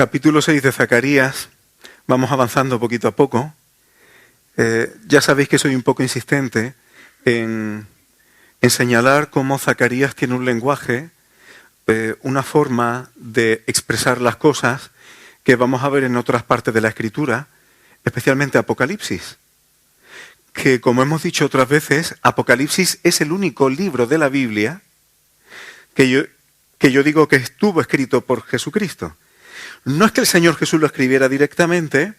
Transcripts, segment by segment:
Capítulo 6 de Zacarías. Vamos avanzando poquito a poco. Ya sabéis que soy un poco insistente en señalar cómo Zacarías tiene un lenguaje, una forma de expresar las cosas que vamos a ver en otras partes de la Escritura, especialmente Apocalipsis. Que, como hemos dicho otras veces, Apocalipsis es el único libro de la Biblia que yo digo que estuvo escrito por Jesucristo. No es que el Señor Jesús lo escribiera directamente,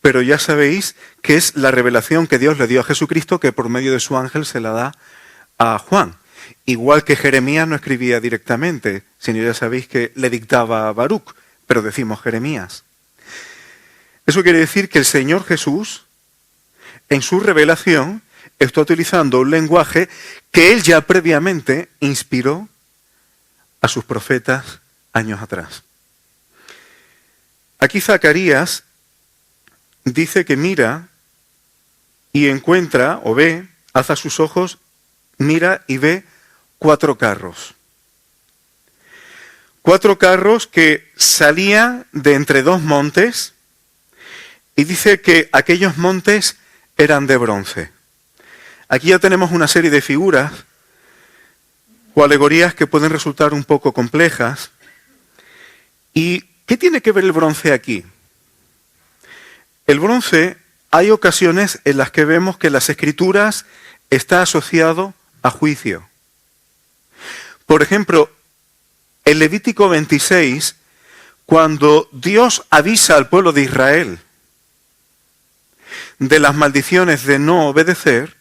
pero ya sabéis que es la revelación que Dios le dio a Jesucristo, que por medio de su ángel se la da a Juan. Igual que Jeremías no escribía directamente, sino ya sabéis que le dictaba a Baruc, pero decimos Jeremías. Eso quiere decir que el Señor Jesús, en su revelación, está utilizando un lenguaje que Él ya previamente inspiró a sus profetas años atrás. Aquí Zacarías dice que mira y encuentra, o ve, alza sus ojos, mira y ve 4 carros. 4 carros que salían de entre 2 montes, y dice que aquellos montes eran de bronce. Aquí ya tenemos una serie de figuras o alegorías que pueden resultar un poco complejas. ¿Y qué tiene que ver el bronce aquí? El bronce, hay ocasiones en las que vemos que en las Escrituras está asociado a juicio. Por ejemplo, en Levítico 26, cuando Dios avisa al pueblo de Israel de las maldiciones de no obedecer,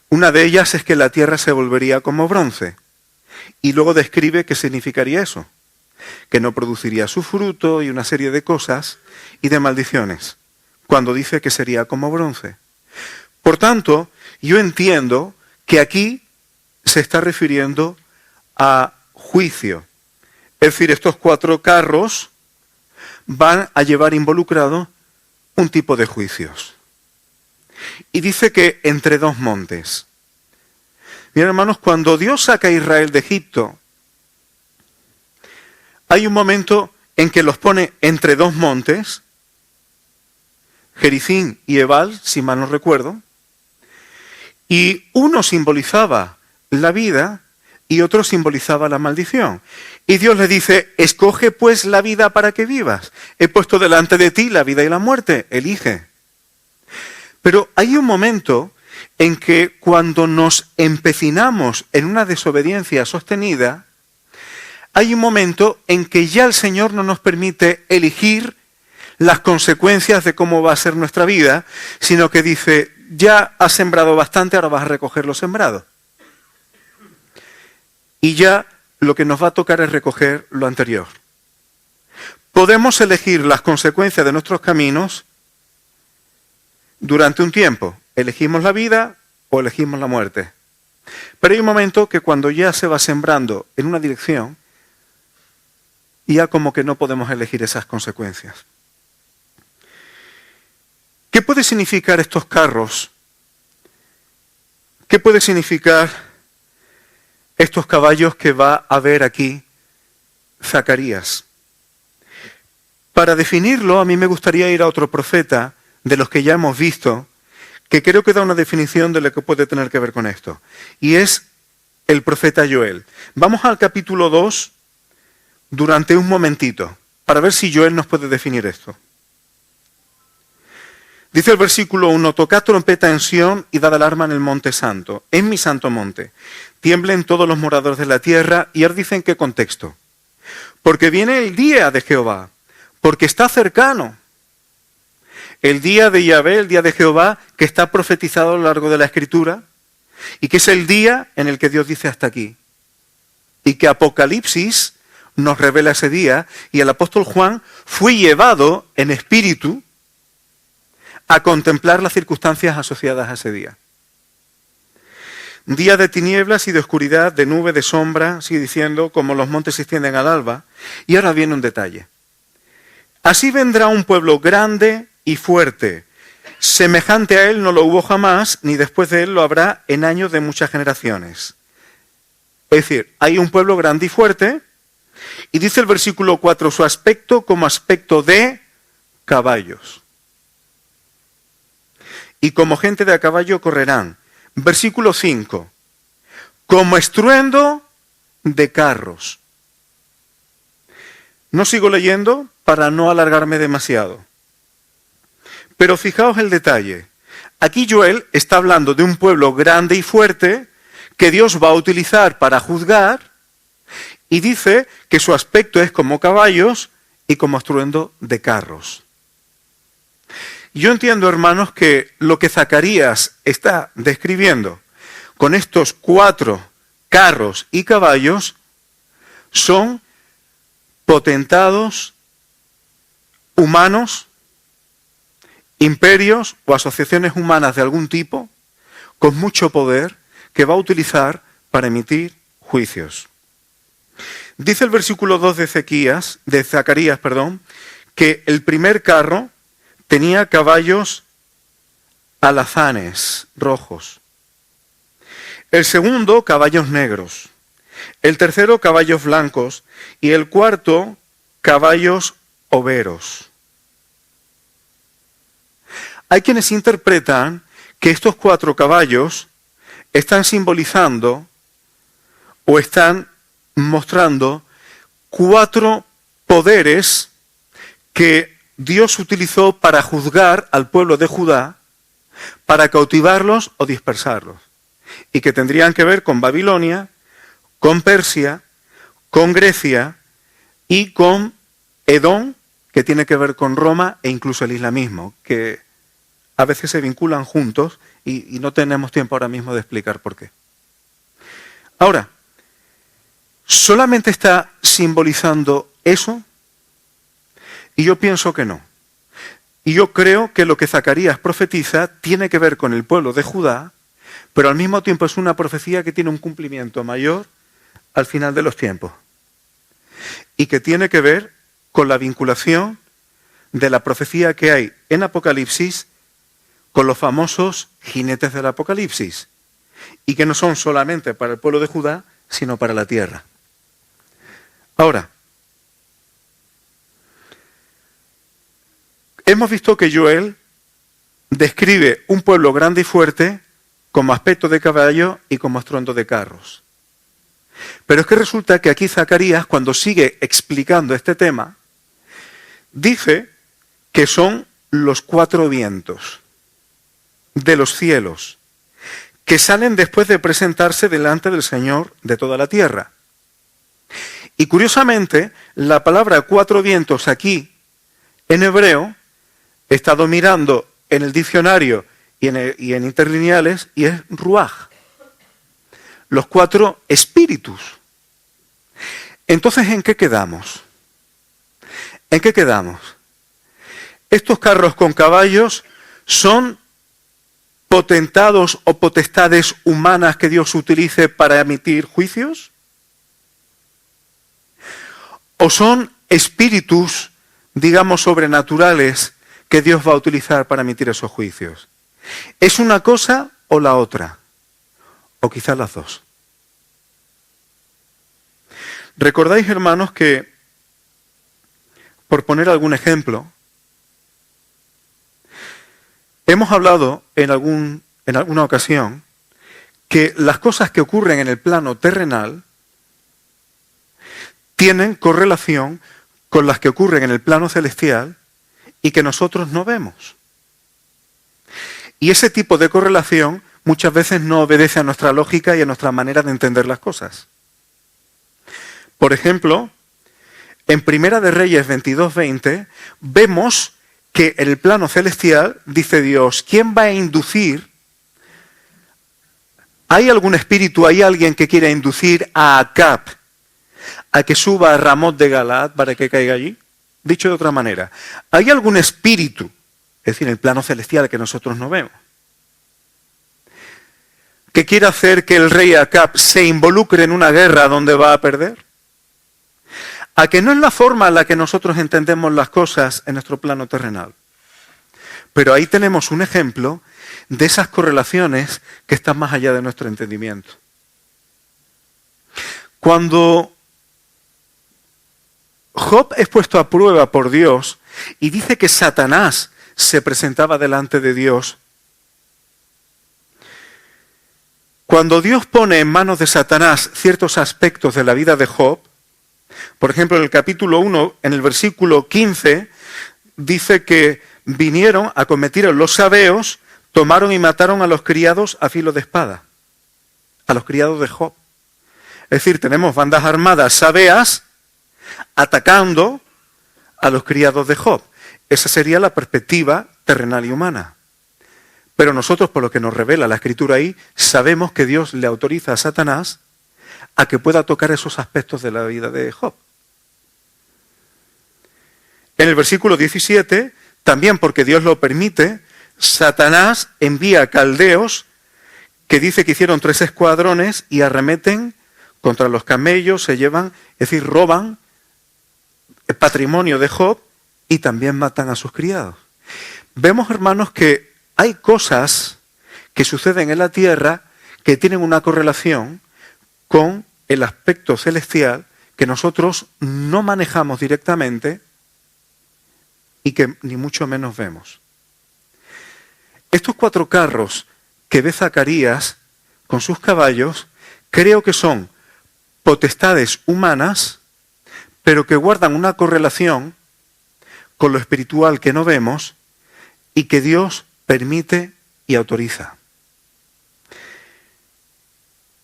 una de ellas es que la tierra se volvería como bronce. Y luego describe qué significaría eso. Que no produciría su fruto y una serie de cosas y de maldiciones, cuando dice que sería como bronce. Por tanto, yo entiendo que aquí se está refiriendo a juicio. Es decir, estos 4 carros van a llevar involucrado un tipo de juicios. Y dice que entre 2 montes. Miren, hermanos, cuando Dios saca a Israel de Egipto, hay un momento en que los pone entre 2 montes, Gerizim y Ebal, si mal no recuerdo, y uno simbolizaba la vida y otro simbolizaba la maldición. Y Dios le dice, escoge pues la vida para que vivas. He puesto delante de ti la vida y la muerte, elige. Pero hay un momento en que cuando nos empecinamos en una desobediencia sostenida, hay un momento en que ya el Señor no nos permite elegir las consecuencias de cómo va a ser nuestra vida, sino que dice, ya has sembrado bastante, ahora vas a recoger lo sembrado. Y ya lo que nos va a tocar es recoger lo anterior. Podemos elegir las consecuencias de nuestros caminos durante un tiempo. Elegimos la vida o elegimos la muerte. Pero hay un momento que cuando ya se va sembrando en una dirección, ya como que no podemos elegir esas consecuencias. ¿Qué puede significar estos carros? ¿Qué puede significar estos caballos que va a ver aquí Zacarías? Para definirlo, a mí me gustaría ir a otro profeta de los que ya hemos visto, que creo que da una definición de lo que puede tener que ver con esto. Y es el profeta Joel. Vamos al capítulo 2 durante un momentito, para ver si Joel nos puede definir esto. Dice el versículo 1, tocad trompeta en Sión y dad alarma en el monte santo, en mi santo monte. Tiemblen todos los moradores de la tierra. Y ahora dice en qué contexto. Porque viene el día de Jehová, porque está cercano. El día de Yahvé, el día de Jehová, que está profetizado a lo largo de la Escritura, y que es el día en el que Dios dice hasta aquí. Y que Apocalipsis nos revela ese día, y el apóstol Juan fue llevado en espíritu a contemplar las circunstancias asociadas a ese día. Día de tinieblas y de oscuridad, de nube, de sombra, sigue diciendo, como los montes se extienden al alba. Y ahora viene un detalle. Así vendrá un pueblo grande y fuerte. Semejante a él no lo hubo jamás, ni después de él lo habrá en años de muchas generaciones. Es decir, hay un pueblo grande y fuerte Y dice el versículo 4, su aspecto como aspecto de caballos. Y como gente de a caballo correrán. Versículo 5, como estruendo de carros. No sigo leyendo para no alargarme demasiado. Pero fijaos el detalle. Aquí Joel está hablando de un pueblo grande y fuerte que Dios va a utilizar para juzgar y dice que su aspecto es como caballos y como estruendo de carros. Yo entiendo, hermanos, que lo que Zacarías está describiendo con estos 4 carros y caballos son potentados humanos, imperios o asociaciones humanas de algún tipo con mucho poder que va a utilizar para emitir juicios. Dice el versículo 2 de Zacarías, que el primer carro tenía caballos alazanes rojos. El segundo, caballos negros. El tercero, caballos blancos. Y el cuarto, caballos overos. Hay quienes interpretan que estos 4 caballos están simbolizando o están mostrando 4 poderes que Dios utilizó para juzgar al pueblo de Judá, para cautivarlos o dispersarlos, y que tendrían que ver con Babilonia, con Persia, con Grecia y con Edom, que tiene que ver con Roma e incluso el islamismo, que a veces se vinculan juntos y no tenemos tiempo ahora mismo de explicar por qué. Ahora, ¿solamente está simbolizando eso? Y yo pienso que no. Y yo creo que lo que Zacarías profetiza tiene que ver con el pueblo de Judá, pero al mismo tiempo es una profecía que tiene un cumplimiento mayor al final de los tiempos. Y que tiene que ver con la vinculación de la profecía que hay en Apocalipsis con los famosos jinetes del Apocalipsis. Y que no son solamente para el pueblo de Judá, sino para la tierra. Ahora, hemos visto que Joel describe un pueblo grande y fuerte como aspecto de caballo y como estruendo de carros. Pero es que resulta que aquí Zacarías, cuando sigue explicando este tema, dice que son los 4 vientos de los cielos que salen después de presentarse delante del Señor de toda la tierra. Y curiosamente, la palabra 4 vientos aquí, en hebreo, he estado mirando en el diccionario y en interlineales, y es ruaj. Los 4 espíritus. Entonces, ¿en qué quedamos? ¿En qué quedamos? ¿Estos carros con caballos son potentados o potestades humanas que Dios utilice para emitir juicios? ¿O son espíritus, digamos, sobrenaturales que Dios va a utilizar para emitir esos juicios? ¿Es una cosa o la otra? O quizás las dos. ¿Recordáis, hermanos, que, por poner algún ejemplo, hemos hablado en alguna ocasión que las cosas que ocurren en el plano terrenal tienen correlación con las que ocurren en el plano celestial y que nosotros no vemos? Y ese tipo de correlación muchas veces no obedece a nuestra lógica y a nuestra manera de entender las cosas. Por ejemplo, en Primera de Reyes 22:20 vemos que en el plano celestial dice Dios, ¿quién va a inducir? ¿Hay algún espíritu, hay alguien que quiera inducir a Acab a que suba a Ramot de Galaad para que caiga allí? Dicho de otra manera, ¿hay algún espíritu, es decir, en el plano celestial que nosotros no vemos, que quiera hacer que el rey Acab se involucre en una guerra donde va a perder? ¿A que no es la forma en la que nosotros entendemos las cosas en nuestro plano terrenal? Pero ahí tenemos un ejemplo de esas correlaciones que están más allá de nuestro entendimiento. Cuando Job es puesto a prueba por Dios y dice que Satanás se presentaba delante de Dios. Cuando Dios pone en manos de Satanás ciertos aspectos de la vida de Job, por ejemplo, en el capítulo 1, en el versículo 15, dice que vinieron, acometieron los sabeos, tomaron y mataron a los criados a filo de espada, a los criados de Job. Es decir, tenemos bandas armadas sabeas atacando a los criados de Job. Esa sería la perspectiva terrenal y humana. Pero nosotros, por lo que nos revela la Escritura ahí, sabemos que Dios le autoriza a Satanás a que pueda tocar esos aspectos de la vida de Job. En el versículo 17, también porque Dios lo permite, Satanás envía a caldeos que dice que hicieron 3 escuadrones y arremeten contra los camellos, se llevan, es decir, roban el patrimonio de Job y también matan a sus criados. Vemos, hermanos, que hay cosas que suceden en la tierra que tienen una correlación con el aspecto celestial que nosotros no manejamos directamente y que ni mucho menos vemos. Estos 4 carros que ve Zacarías con sus caballos, creo que son potestades humanas, pero que guardan una correlación con lo espiritual que no vemos y que Dios permite y autoriza.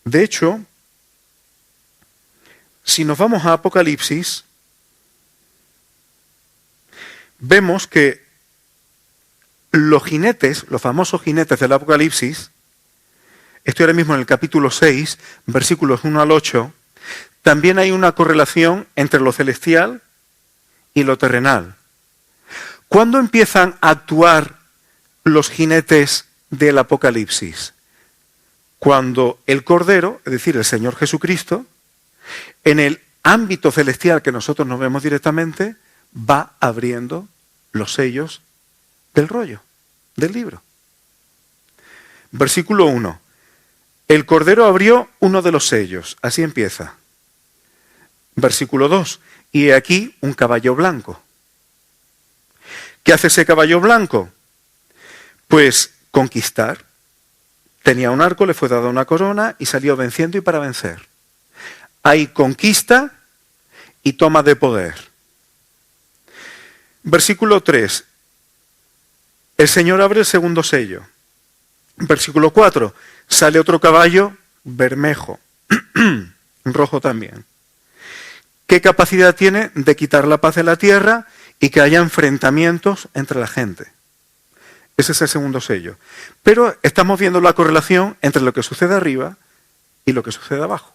De hecho, si nos vamos a Apocalipsis, vemos que los jinetes, los famosos jinetes del Apocalipsis, estoy ahora mismo en el capítulo 6, versículos 1 al 8, también hay una correlación entre lo celestial y lo terrenal. ¿Cuándo empiezan a actuar los jinetes del Apocalipsis? Cuando el Cordero, es decir, el Señor Jesucristo, en el ámbito celestial que nosotros no vemos directamente, va abriendo los sellos del rollo, del libro. Versículo 1. El Cordero abrió uno de los sellos. Así empieza. Versículo 2. Y he aquí un caballo blanco. ¿Qué hace ese caballo blanco? Pues conquistar. Tenía un arco, le fue dada una corona y salió venciendo y para vencer. Hay conquista y toma de poder. Versículo 3. El Señor abre el segundo sello. Versículo 4. Sale otro caballo bermejo, rojo también. ¿Qué capacidad tiene de quitar la paz de la tierra y que haya enfrentamientos entre la gente? Ese es el segundo sello. Pero estamos viendo la correlación entre lo que sucede arriba y lo que sucede abajo.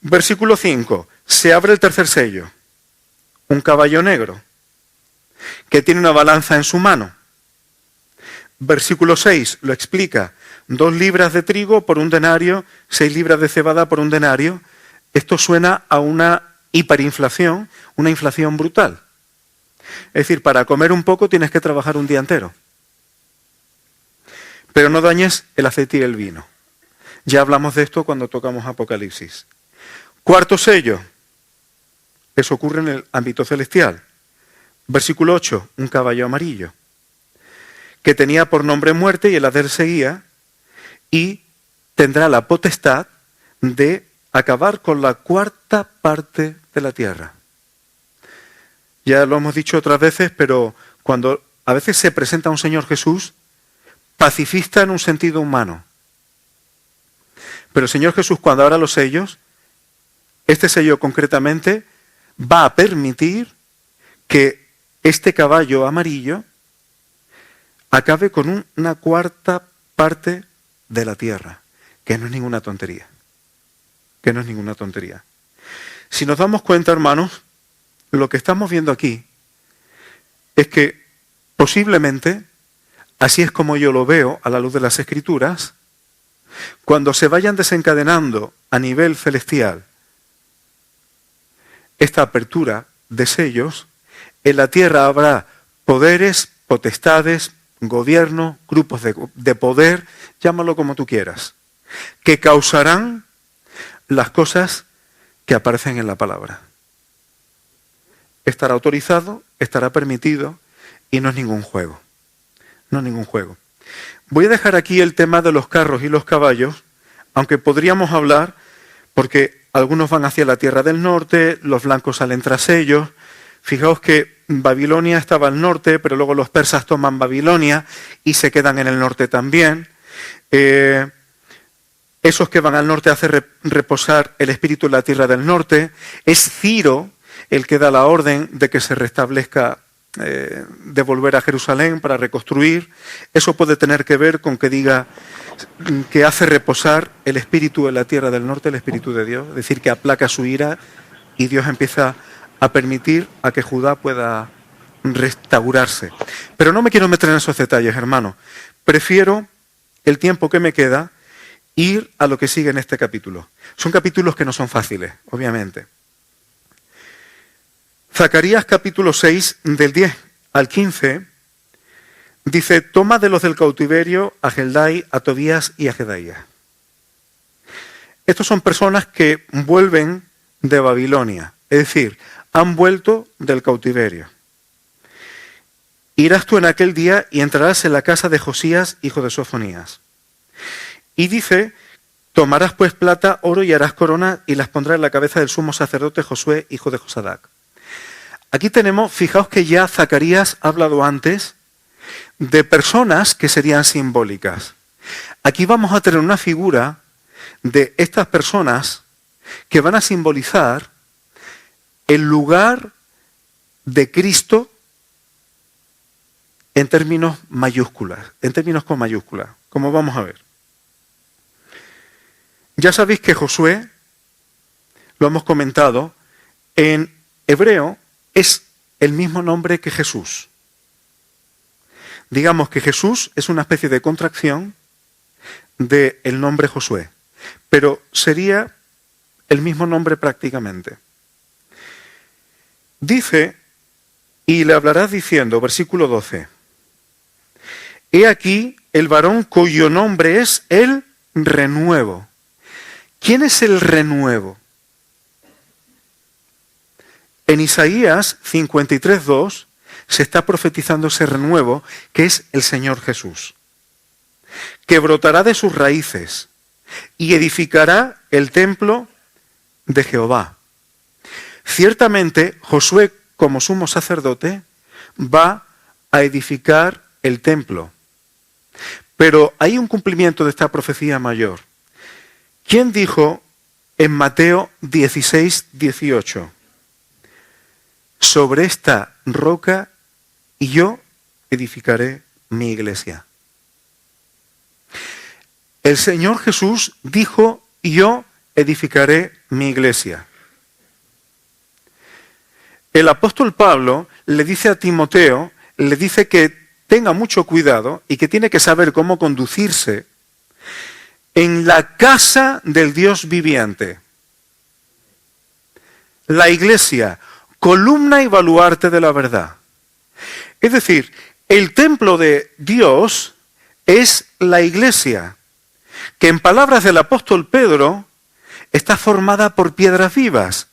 Versículo 5. Se abre el tercer sello. Un caballo negro que tiene una balanza en su mano. Versículo 6 lo explica. 2 libras de trigo por un denario, 6 libras de cebada por un denario. Esto suena a una hiperinflación, una inflación brutal. Es decir, para comer un poco tienes que trabajar un día entero. Pero no dañes el aceite y el vino. Ya hablamos de esto cuando tocamos Apocalipsis. Cuarto sello. Eso ocurre en el ámbito celestial. Versículo 8. Un caballo amarillo que tenía por nombre muerte y el hacer seguía y tendrá la potestad de acabar con la 4ª parte de la tierra. Ya lo hemos dicho otras veces, pero cuando a veces se presenta un Señor Jesús, pacifista en un sentido humano. Pero el Señor Jesús, cuando abra los sellos, este sello concretamente va a permitir que este caballo amarillo acabe con una 4ª parte de la tierra, que no es ninguna tontería. Que no es ninguna tontería. Si nos damos cuenta, hermanos, lo que estamos viendo aquí es que posiblemente, así es como yo lo veo a la luz de las Escrituras, cuando se vayan desencadenando a nivel celestial esta apertura de sellos, en la tierra habrá poderes, potestades, gobierno, grupos de poder, llámalo como tú quieras, que causarán las cosas que aparecen en la palabra. estará autorizado, estará permitido y no es ningún juego. No es ningún juego. Voy a dejar aquí el tema de los carros y los caballos, aunque podríamos hablar, porque algunos van hacia la tierra del norte, los blancos salen tras ellos. Fijaos que Babilonia estaba al norte, pero luego los persas toman Babilonia y se quedan en el norte también. Esos que van al norte hacen reposar el espíritu en la tierra del norte. Es Ciro el que da la orden de que se restablezca, de volver a Jerusalén para reconstruir. Eso puede tener que ver con que diga que hace reposar el espíritu en la tierra del norte, el espíritu de Dios, es decir, que aplaca su ira y Dios empieza a permitir a que Judá pueda restaurarse. Pero no me quiero meter en esos detalles, hermano. Prefiero, el tiempo que me queda, ir a lo que sigue en este capítulo. Son capítulos que no son fáciles, obviamente. Zacarías capítulo 6, del 10 al 15, dice: toma de los del cautiverio a Heldai, a Tobías y a Jedaías. Estos son personas que vuelven de Babilonia, es decir, han vuelto del cautiverio. Irás tú en aquel día y entrarás en la casa de Josías, hijo de Sofonías. Y dice: tomarás pues plata, oro y harás corona y las pondrás en la cabeza del sumo sacerdote Josué, hijo de Josadac. Aquí tenemos, fijaos que ya Zacarías ha hablado antes de personas que serían simbólicas. Aquí vamos a tener una figura de estas personas que van a simbolizar el lugar de Cristo en términos mayúsculas, en términos con mayúsculas, como vamos a ver. Ya sabéis que Josué, lo hemos comentado, en hebreo es el mismo nombre que Jesús. Digamos que Jesús es una especie de contracción del nombre Josué, pero sería el mismo nombre prácticamente. Dice: y le hablarás diciendo, versículo 12, he aquí el varón cuyo nombre es el renuevo. ¿Quién es el renuevo? En Isaías 53:2 se está profetizando ese renuevo, que es el Señor Jesús, que brotará de sus raíces y edificará el templo de Jehová. Ciertamente, Josué, como sumo sacerdote, va a edificar el templo. Pero hay un cumplimiento de esta profecía mayor. ¿Quién dijo en Mateo 16:18? Sobre esta roca y yo edificaré mi iglesia. El Señor Jesús dijo: yo edificaré mi iglesia. El apóstol Pablo le dice a Timoteo, le dice que tenga mucho cuidado y que tiene que saber cómo conducirse en la casa del Dios viviente. La iglesia, columna y baluarte de la verdad. Es decir, el templo de Dios es la iglesia, que en palabras del apóstol Pedro está formada por piedras vivas.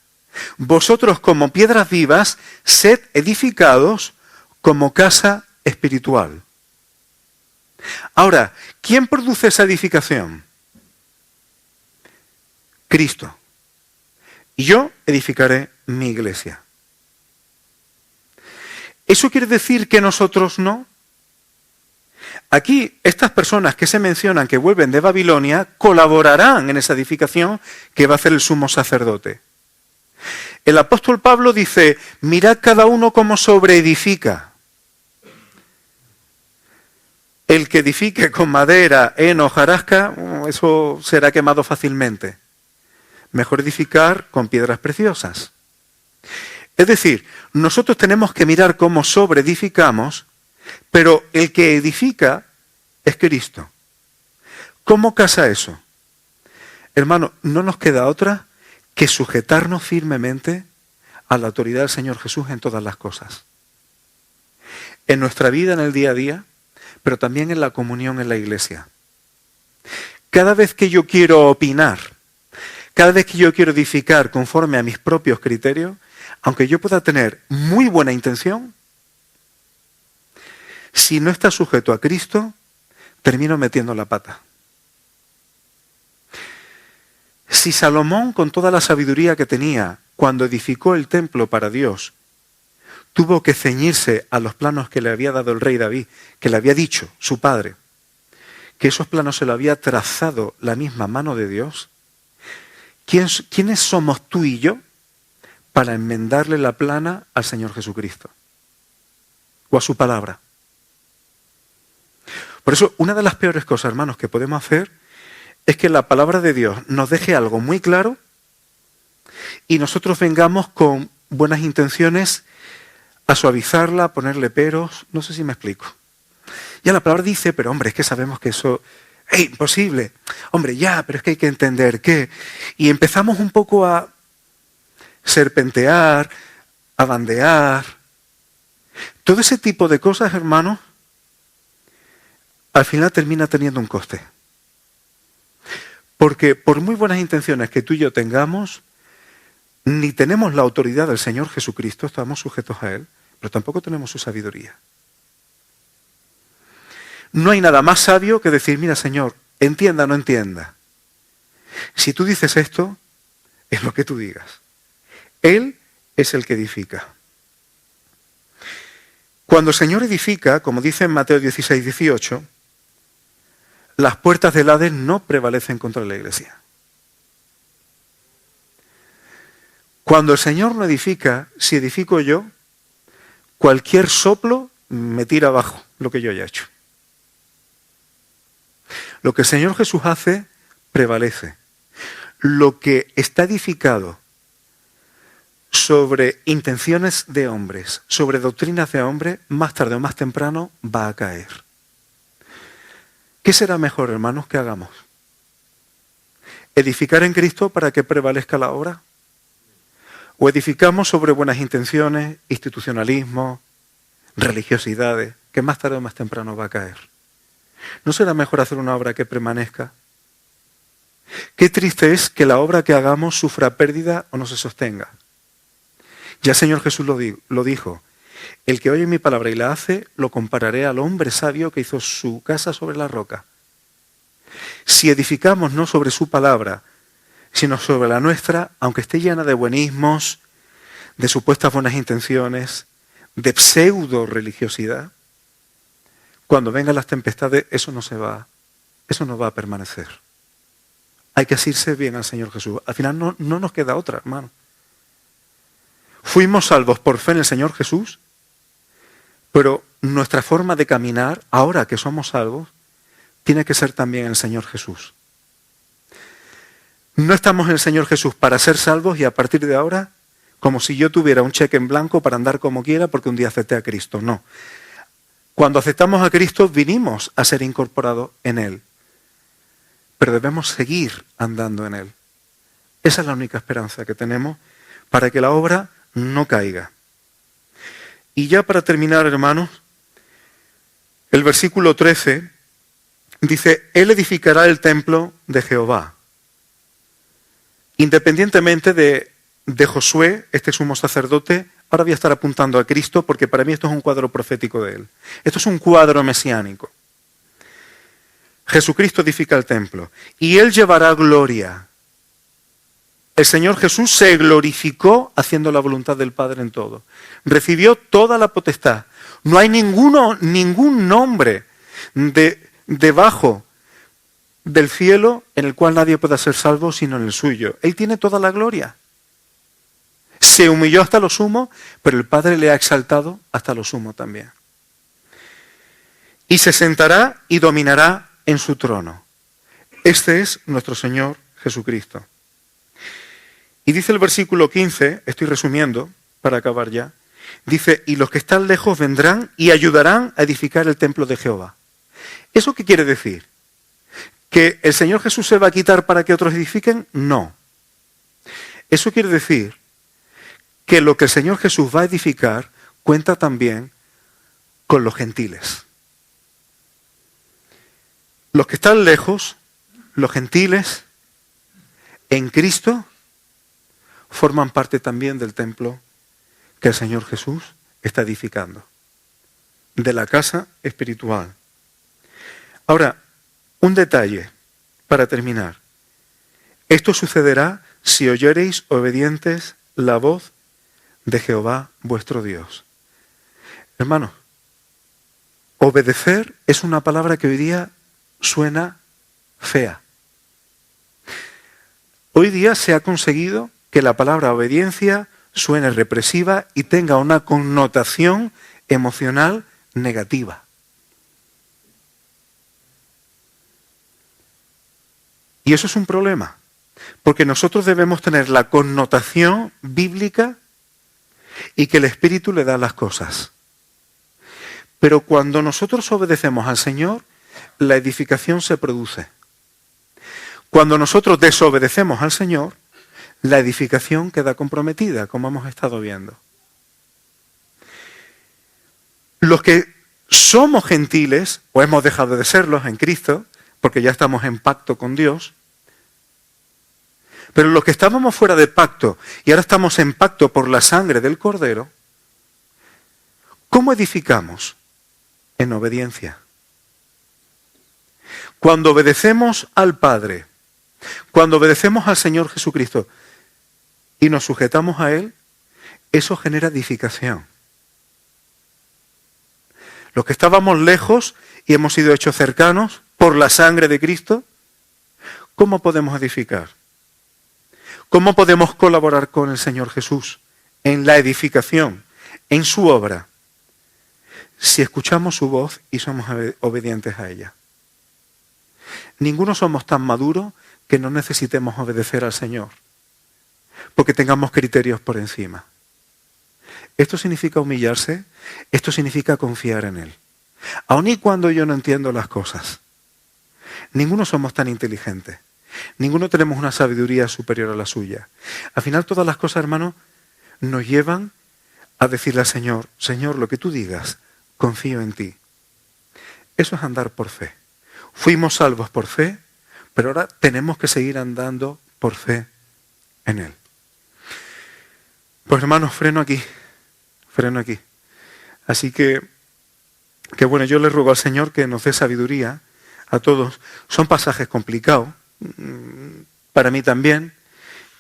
Vosotros como piedras vivas, sed edificados como casa espiritual. Ahora, ¿quién produce esa edificación? Cristo. Y yo edificaré mi iglesia. ¿Eso quiere decir que nosotros no? Aquí, estas personas que se mencionan que vuelven de Babilonia colaborarán en esa edificación que va a hacer el sumo sacerdote. El apóstol Pablo dice: mirad cada uno cómo sobreedifica. El que edifique con madera, heno, hojarasca, eso será quemado fácilmente. Mejor edificar con piedras preciosas. Es decir, nosotros tenemos que mirar cómo sobreedificamos, pero el que edifica es Cristo. ¿Cómo casa eso? Hermano, no nos queda otra que sujetarnos firmemente a la autoridad del Señor Jesús en todas las cosas. En nuestra vida, en el día a día, pero también en la comunión en la iglesia. Cada vez que yo quiero opinar, cada vez que yo quiero edificar conforme a mis propios criterios, aunque yo pueda tener muy buena intención, si no está sujeto a Cristo, termino metiendo la pata. Si Salomón, con toda la sabiduría que tenía, cuando edificó el templo para Dios, tuvo que ceñirse a los planos que le había dado el rey David, que le había dicho su padre, que esos planos se lo había trazado la misma mano de Dios, ¿quiénes somos tú y yo para enmendarle la plana al Señor Jesucristo o a su palabra? Por eso, una de las peores cosas, hermanos, que podemos hacer es que la palabra de Dios nos deje algo muy claro y nosotros vengamos con buenas intenciones a suavizarla, a ponerle peros. No sé si me explico. Ya la palabra dice, pero hombre, es que sabemos que eso es imposible. Hombre, ya, pero es que hay que entender que... Y empezamos un poco a serpentear, a bandear. Todo ese tipo de cosas, hermanos, al final termina teniendo un coste. Porque por muy buenas intenciones que tú y yo tengamos, ni tenemos la autoridad del Señor Jesucristo, estamos sujetos a Él, pero tampoco tenemos su sabiduría. No hay nada más sabio que decir, mira, Señor, entienda o no entienda. Si tú dices esto, es lo que tú digas. Él es el que edifica. Cuando el Señor edifica, como dice en Mateo 16, 18, las puertas del Hades no prevalecen contra la iglesia. Cuando el Señor no edifica, si edifico yo, cualquier soplo me tira abajo lo que yo haya hecho. Lo que el Señor Jesús hace, prevalece. Lo que está edificado sobre intenciones de hombres, sobre doctrinas de hombres, más tarde o más temprano va a caer. ¿Qué será mejor, hermanos, que hagamos? ¿Edificar en Cristo para que prevalezca la obra? ¿O edificamos sobre buenas intenciones, institucionalismo, religiosidades, que más tarde o más temprano va a caer? ¿No será mejor hacer una obra que permanezca? Qué triste es que la obra que hagamos sufra pérdida o no se sostenga. Ya el Señor Jesús lo dijo. El que oye mi palabra y la hace, lo compararé al hombre sabio que hizo su casa sobre la roca. Si edificamos no sobre su palabra, sino sobre la nuestra, aunque esté llena de buenismos, de supuestas buenas intenciones, de pseudo religiosidad, cuando vengan las tempestades, eso no va a permanecer. Hay que asirse bien al Señor Jesús. Al final no nos queda otra, hermano. Fuimos salvos por fe en el Señor Jesús, pero nuestra forma de caminar, ahora que somos salvos, tiene que ser también en el Señor Jesús. No estamos en el Señor Jesús para ser salvos y a partir de ahora, como si yo tuviera un cheque en blanco para andar como quiera porque un día acepté a Cristo. No. Cuando aceptamos a Cristo, vinimos a ser incorporados en Él. Pero debemos seguir andando en Él. Esa es la única esperanza que tenemos para que la obra no caiga. Y ya para terminar, hermanos, el versículo 13 dice, Él edificará el templo de Jehová. Independientemente de Josué, este sumo sacerdote, ahora voy a estar apuntando a Cristo porque para mí esto es un cuadro profético de Él. Esto es un cuadro mesiánico. Jesucristo edifica el templo y Él llevará gloria. El Señor Jesús se glorificó haciendo la voluntad del Padre en todo. Recibió toda la potestad. No hay ningún nombre debajo del cielo en el cual nadie pueda ser salvo sino en el suyo. Él tiene toda la gloria. Se humilló hasta lo sumo, pero el Padre le ha exaltado hasta lo sumo también. Y se sentará y dominará en su trono. Este es nuestro Señor Jesucristo. Y dice el versículo 15, estoy resumiendo para acabar ya, dice, y los que están lejos vendrán y ayudarán a edificar el templo de Jehová. ¿Eso qué quiere decir? ¿Que el Señor Jesús se va a quitar para que otros edifiquen? No. Eso quiere decir que lo que el Señor Jesús va a edificar cuenta también con los gentiles. Los que están lejos, los gentiles, en Cristo, forman parte también del templo que el Señor Jesús está edificando, de la casa espiritual. Ahora, un detalle para terminar. Esto sucederá si oyereis obedientes la voz de Jehová vuestro Dios. Hermanos, obedecer es una palabra que hoy día suena fea. Hoy día se ha conseguido que la palabra obediencia suene represiva y tenga una connotación emocional negativa. Y eso es un problema, porque nosotros debemos tener la connotación bíblica y que el Espíritu le da las cosas. Pero cuando nosotros obedecemos al Señor, la edificación se produce. Cuando nosotros desobedecemos al Señor, la edificación queda comprometida, como hemos estado viendo. Los que somos gentiles, o hemos dejado de serlos en Cristo, porque ya estamos en pacto con Dios, pero los que estábamos fuera de pacto y ahora estamos en pacto por la sangre del Cordero, ¿cómo edificamos? En obediencia. Cuando obedecemos al Padre, cuando obedecemos al Señor Jesucristo y nos sujetamos a Él, eso genera edificación. Los que estábamos lejos y hemos sido hechos cercanos por la sangre de Cristo, ¿cómo podemos edificar? ¿Cómo podemos colaborar con el Señor Jesús en la edificación, en su obra? Si escuchamos su voz y somos obedientes a ella. Ninguno somos tan maduros que no necesitemos obedecer al Señor, porque tengamos criterios por encima. Esto significa humillarse, esto significa confiar en Él. Aun y cuando yo no entiendo las cosas, ninguno somos tan inteligentes, ninguno tenemos una sabiduría superior a la suya. Al final todas las cosas, hermanos, nos llevan a decirle al Señor, Señor, lo que tú digas, confío en ti. Eso es andar por fe. Fuimos salvos por fe, pero ahora tenemos que seguir andando por fe en Él. Pues hermanos, freno aquí. Así que bueno, yo le ruego al Señor que nos dé sabiduría a todos. Son pasajes complicados, para mí también,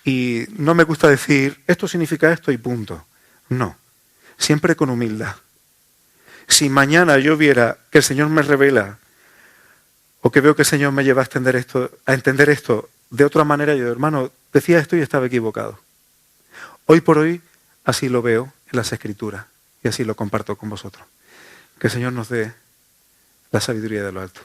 y no me gusta decir, esto significa esto y punto. No, siempre con humildad. Si mañana yo viera que el Señor me revela o que veo que el Señor me lleva a entender esto de otra manera, yo, hermano, decía esto y estaba equivocado. Hoy por hoy así lo veo en las Escrituras y así lo comparto con vosotros. Que el Señor nos dé la sabiduría de lo alto.